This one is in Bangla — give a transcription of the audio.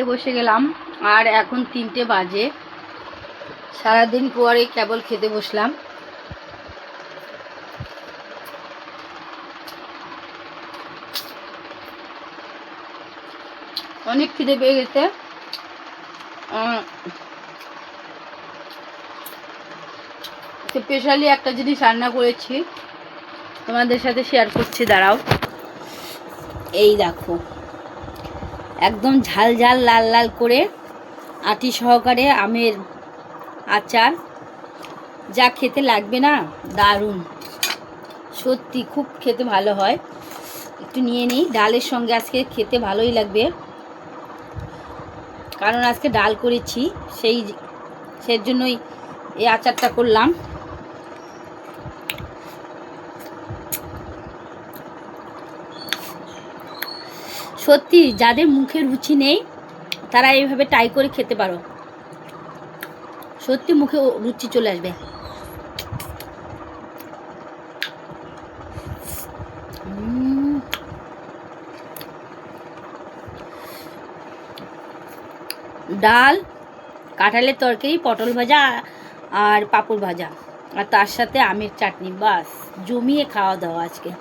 বসে গেলাম আর এখন 3টে বাজে। সারাদিন পরে কেবল খেতে বসলাম। অনেক খিদে পেয়ে গেছে। স্পেশালি একটা জিনিস রান্না করেছি, তোমাদের সাথে শেয়ার করছি, দাঁড়াও। এই দেখো, একদম ঝাল ঝাল লাল লাল করে আটি সহকারে আমের আচার, যা খেতে লাগবে না, দারুণ, সত্যি খুব খেতে ভালো হয়। একটু নিয়ে নিই, ডালের সঙ্গে আজকে খেতে ভালোই লাগবে, কারণ আজকে ডাল করেছি, সেই জন্যই এই আচারটা করলাম। সত্যি যাদের মুখে রুচি নেই তারা এইভাবে ট্রাই করে খেতে পারো, সত্যি মুখে রুচি চলে আসবে। ডাল, কাঁঠালের তরকারি, পটল ভাজা আর পাঁপড় ভাজা, আর তার সাথে আমের চাটনি, বাস জমিয়ে খাওয়া দাওয়া আজকে।